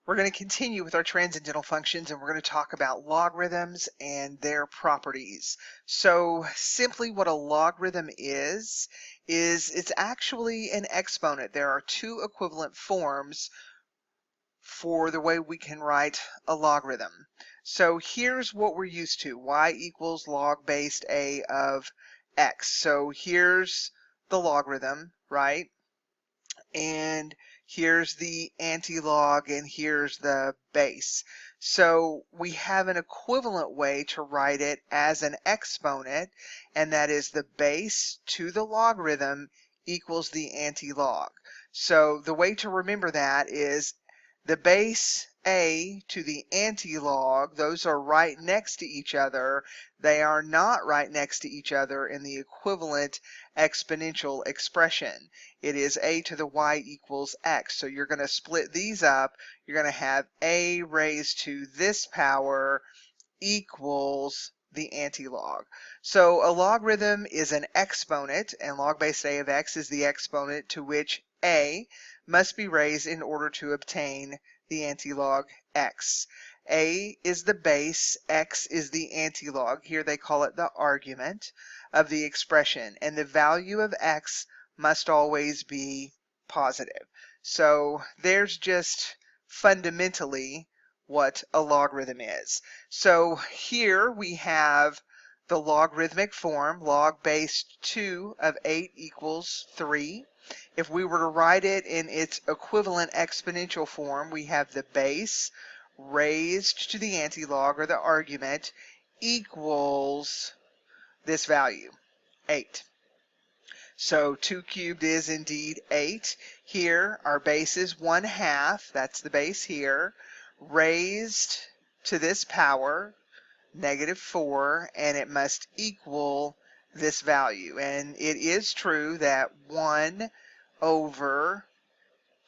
We're going to continue with our transcendental functions, and we're going to talk about logarithms and their properties. So simply what a logarithm is it's actually an exponent. There are two equivalent forms for the way we can write a logarithm. So here's what we're used to. Y equals log based A of X. So here's the logarithm, right? And here's the anti-log, and here's the base. So we have an equivalent way to write it as an exponent, and that is the base to the logarithm equals the anti-log. So the way to remember that is the base A to the anti-log, those are right next to each other. They are not right next to each other in the equivalent exponential expression. It is a to the y equals x. So you're going to split these up. You're going to have a raised to this power equals the anti-log. So a logarithm is an exponent, and log based a of x is the exponent to which a must be raised in order to obtain the anti-log x. A is the base, x is the anti-log. Here they call it the argument of the expression, and the value of x must always be positive. So there's just fundamentally what a logarithm is. So here we have the logarithmic form, log base 2 of 8 equals 3. If we were to write it in its equivalent exponential form, we have the base raised to the anti-log, or the argument, equals this value, 8. So 2 cubed is indeed 8. Here our base is 1/2, that's the base here, raised to this power, -4, and it must equal this value. And it is true that 1 over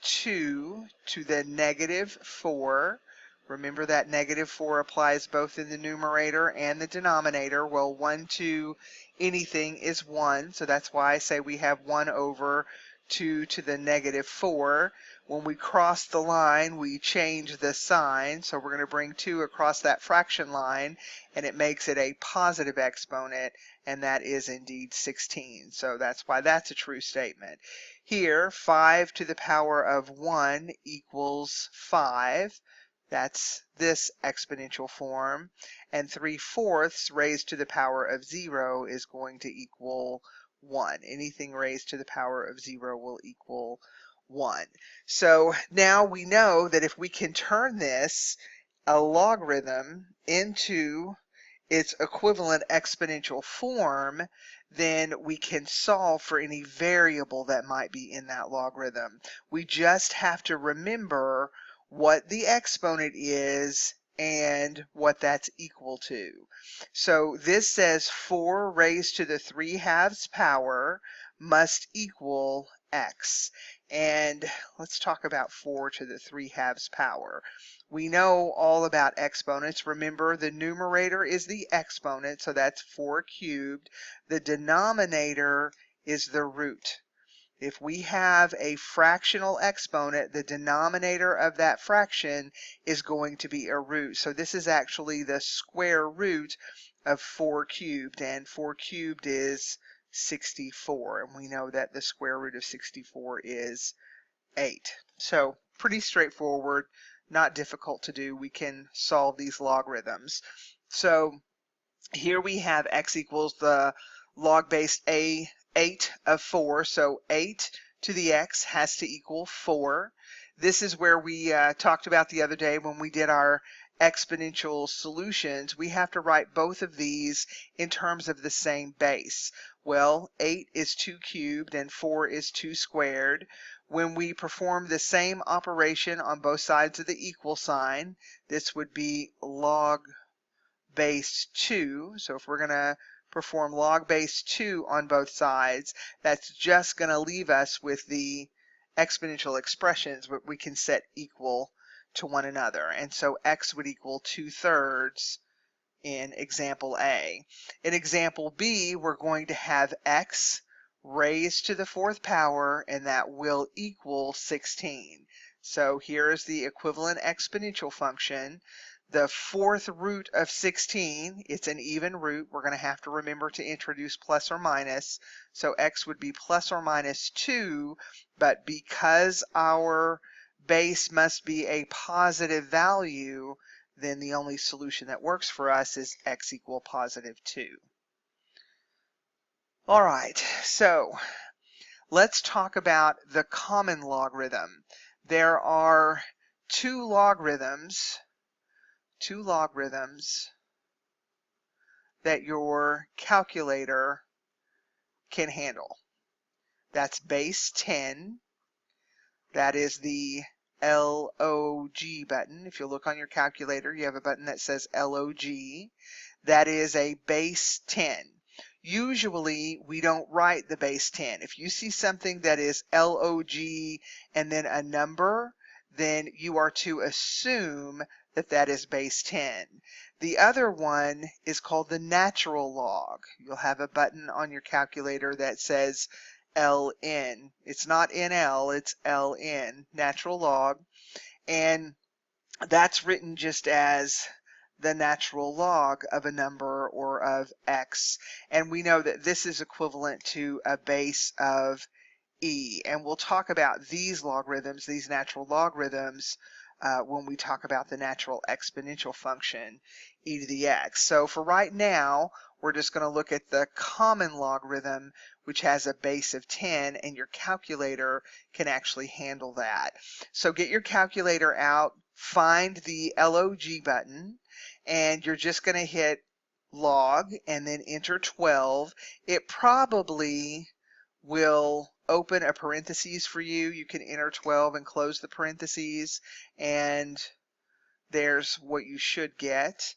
2 to the -4, remember that -4 applies both in the numerator and the denominator. Well, 1 to anything is 1, so that's why I say we have 1 over 2 to the -4. When we cross the line, we change the sign, so we're going to bring 2 across that fraction line, and it makes it a positive exponent, and that is indeed 16. So that's why that's a true statement. Here, 5 to the power of 1 equals 5. That's this exponential form. And 3/4 raised to the power of 0 is going to equal 1. Anything raised to the power of 0 will equal 1. So now we know that if we can turn this, a logarithm, into its equivalent exponential form, then we can solve for any variable that might be in that logarithm. We just have to remember what the exponent is and what that's equal to. So this says 4 raised to the 3/2 power must equal x. And let's talk about 4 to the 3/2 power. We know all about exponents. Remember, the numerator is the exponent, so that's 4 cubed. The denominator is the root. If we have a fractional exponent, the denominator of that fraction is going to be a root. So this is actually the square root of 4 cubed, and 4 cubed is 64. And we know that the square root of 64 is 8. So pretty straightforward, not difficult to do. We can solve these logarithms. So here we have x equals the log base a 8 of 4. So 8 to the x has to equal 4. This is where we talked about the other day when we did our exponential solutions. We have to write both of these in terms of the same base. Well, 8 is 2 cubed and 4 is 2 squared. When we perform the same operation on both sides of the equal sign, this would be log base 2. So if we're going to perform log base 2 on both sides, that's just going to leave us with the exponential expressions, but we can set equal to one another. And so x would equal 2/3 in example A. In example B, we're going to have x raised to the 4th power, and that will equal 16. So here is the equivalent exponential function. The fourth root of 16, it's an even root. We're going to have to remember to introduce plus or minus. So x would be plus or minus 2, but because our base must be a positive value, then the only solution that works for us is x equal positive 2. All right, so let's talk about the common logarithm. There are two logarithms that your calculator can handle. That's base 10. That is the LOG button. If you look on your calculator, you have a button that says LOG. That is a base 10. Usually, we don't write the base 10. If you see something that is LOG and then a number, then you are to assume that that is base 10. The other one is called the natural log. You'll have a button on your calculator that says LN. It's not NL, it's LN, natural log. And that's written just as the natural log of a number or of x. And we know that this is equivalent to a base of e. And we'll talk about these logarithms, these natural logarithms, when we talk about the natural exponential function, e to the x. So for right now, we're just going to look at the common logarithm, which has a base of 10, and your calculator can actually handle that. So get your calculator out, find the LOG button, and you're just going to hit log and then enter 12. It probably will open a parentheses for you. You can enter 12 and close the parentheses, and there's what you should get.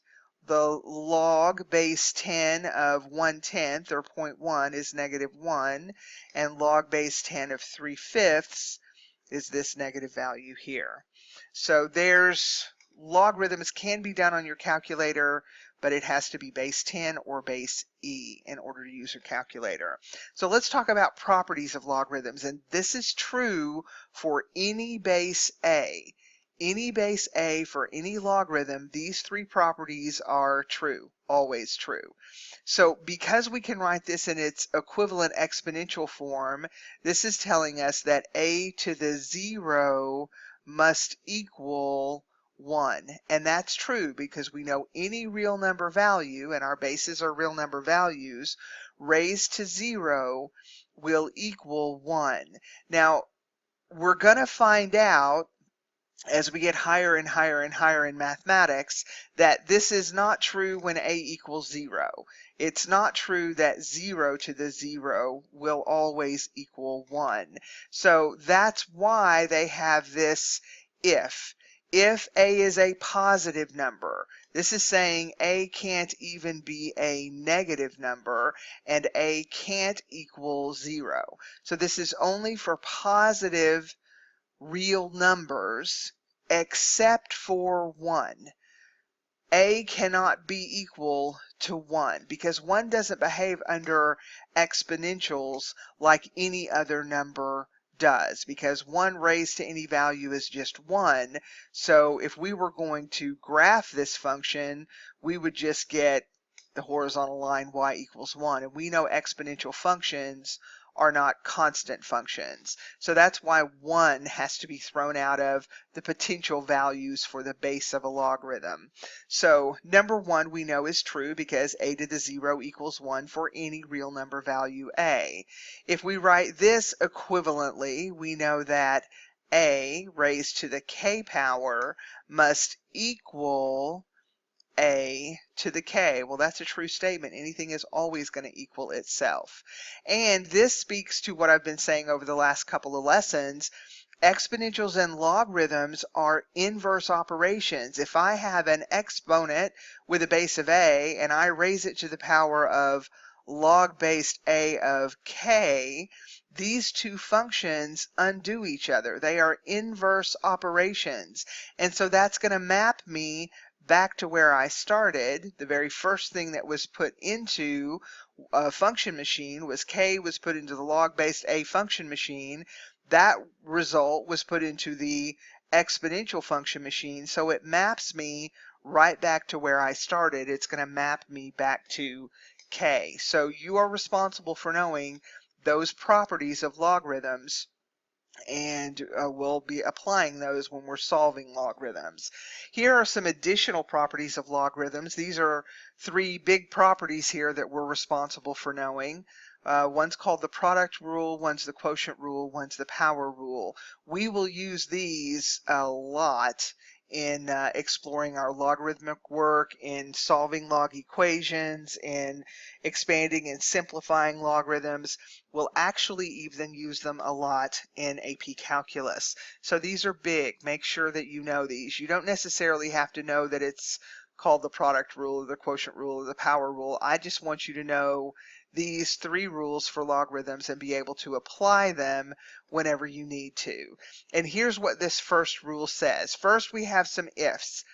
The log base 10 of 1/10 or 0.1 is -1, and log base 10 of 3/5 is this negative value here. So there's logarithms can be done on your calculator, but it has to be base 10 or base e in order to use your calculator. So let's talk about properties of logarithms, and this is true for any base a. Any base a for any logarithm, these three properties are true, always true. So because we can write this in its equivalent exponential form, this is telling us that a to the 0 must equal 1. And that's true because we know any real number value, and our bases are real number values, raised to 0 will equal 1. Now, we're going to find out as we get higher and higher and higher in mathematics that this is not true when a equals 0. It's not true that 0 to the 0 will always equal 1. So that's why they have this if. If a is a positive number, this is saying a can't even be a negative number, and a can't equal 0. So this is only for positive real numbers except for 1. A cannot be equal to 1 because 1 doesn't behave under exponentials like any other number does, because 1 raised to any value is just 1. So if we were going to graph this function, we would just get the horizontal line y equals 1. And we know exponential functions are not constant functions. So that's why 1 has to be thrown out of the potential values for the base of a logarithm. So number 1 we know is true because a to the 0 equals 1 for any real number value a. If we write this equivalently, we know that a raised to the k power must equal a to the k. Well, that's a true statement. Anything is always going to equal itself. And this speaks to what I've been saying over the last couple of lessons. Exponentials and logarithms are inverse operations. If I have an exponent with a base of a and I raise it to the power of log based a of k, these two functions undo each other. They are inverse operations. And so that's going to map me back to where I started. The very first thing that was put into a function machine was k was put into the log based a function machine. That result was put into the exponential function machine, so it maps me right back to where I started. It's going to map me back to k. So you are responsible for knowing those properties of logarithms, and we'll be applying those when we're solving logarithms. Here are some additional properties of logarithms. These are three big properties here that we're responsible for knowing. One's called the product rule, one's the quotient rule, one's the power rule. We will use these a lot in exploring our logarithmic work, in solving log equations, in expanding and simplifying logarithms. We'll actually even use them a lot in AP Calculus. So these are big. Make sure that you know these. You don't necessarily have to know that it's called the product rule or the quotient rule or the power rule. I just want you to know these three rules for logarithms and be able to apply them whenever you need to. And here's what this first rule says. First, we have some ifs.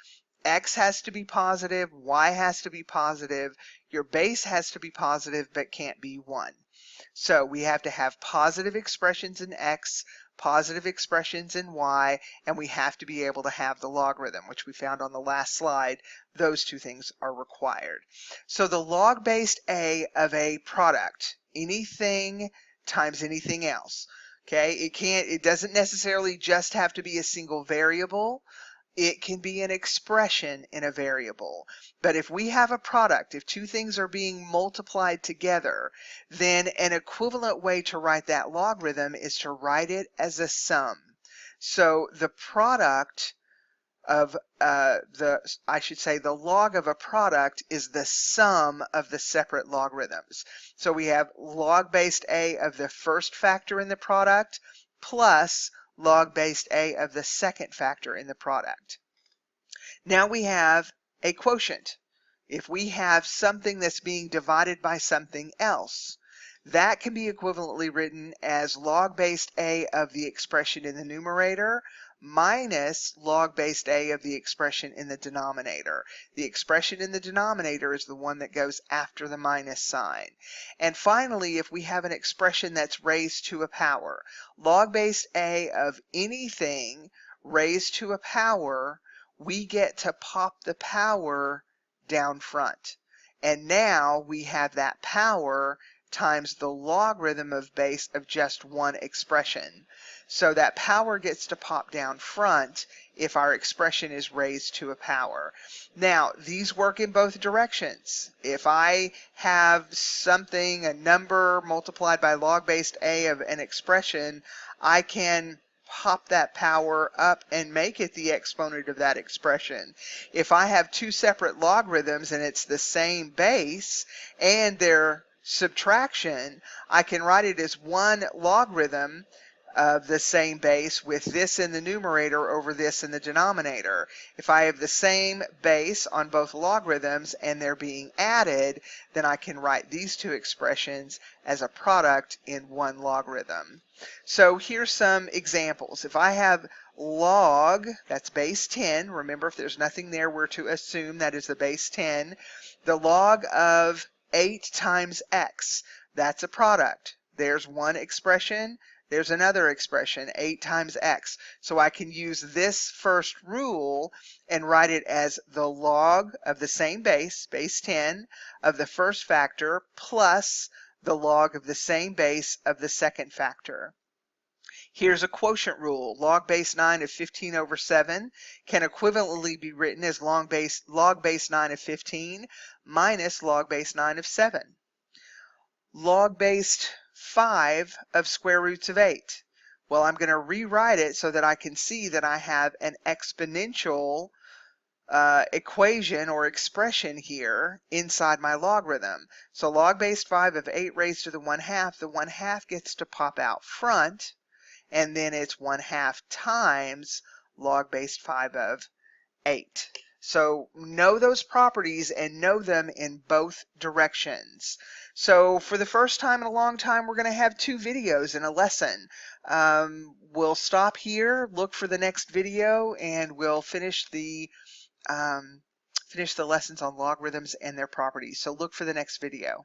X has to be positive, Y has to be positive, your base has to be positive but can't be 1. So we have to have positive expressions in X, positive expressions in Y, and we have to be able to have the logarithm, which we found on the last slide. Those two things are required. So the log based A of a product, anything times anything else. Okay, it doesn't necessarily just have to be a single variable. It can be an expression in a variable. But if we have a product, if two things are being multiplied together, then an equivalent way to write that logarithm is to write it as a sum. So the product of the log of a product is the sum of the separate logarithms. So we have log based A of the first factor in the product plus log based A of the second factor in the product. Now we have a quotient. If we have something that's being divided by something else, that can be equivalently written as log based A of the expression in the numerator minus log based A of the expression in the denominator. The expression in the denominator is the one that goes after the minus sign. And finally, if we have an expression that's raised to a power, log based A of anything raised to a power, we get to pop the power down front. And now we have that power times the logarithm of base of just one expression. So that power gets to pop down front if our expression is raised to a power. Now, these work in both directions. If I have something, a number multiplied by log based A of an expression, I can pop that power up and make it the exponent of that expression. If I have two separate logarithms and it's the same base and their subtraction, I can write it as one logarithm of the same base with this in the numerator over this in the denominator. If I have the same base on both logarithms and they're being added, then I can write these two expressions as a product in one logarithm. So here's some examples. If I have log, that's base 10, remember if there's nothing there, we're to assume that is the base 10. The log of 8 times x, that's a product. There's one expression, there's another expression, 8 times x. So I can use this first rule and write it as the log of the same base, base 10, of the first factor plus the log of the same base of the second factor. Here's a quotient rule. Log base 9 of 15 over 7 can equivalently be written as log base 9 of 15 minus log base 9 of 7. Log based 5 of square roots of 8. Well, I'm going to rewrite it so that I can see that I have an exponential equation or expression here inside my logarithm. So log base 5 of 8 raised to the 1/2, the 1/2 gets to pop out front, and then it's 1/2 times log base 5 of 8. So know those properties and know them in both directions. So for the first time in a long time, we're going to have 2 videos in a lesson. We'll stop here, look for the next video, and we'll finish the lessons on logarithms and their properties. So look for the next video.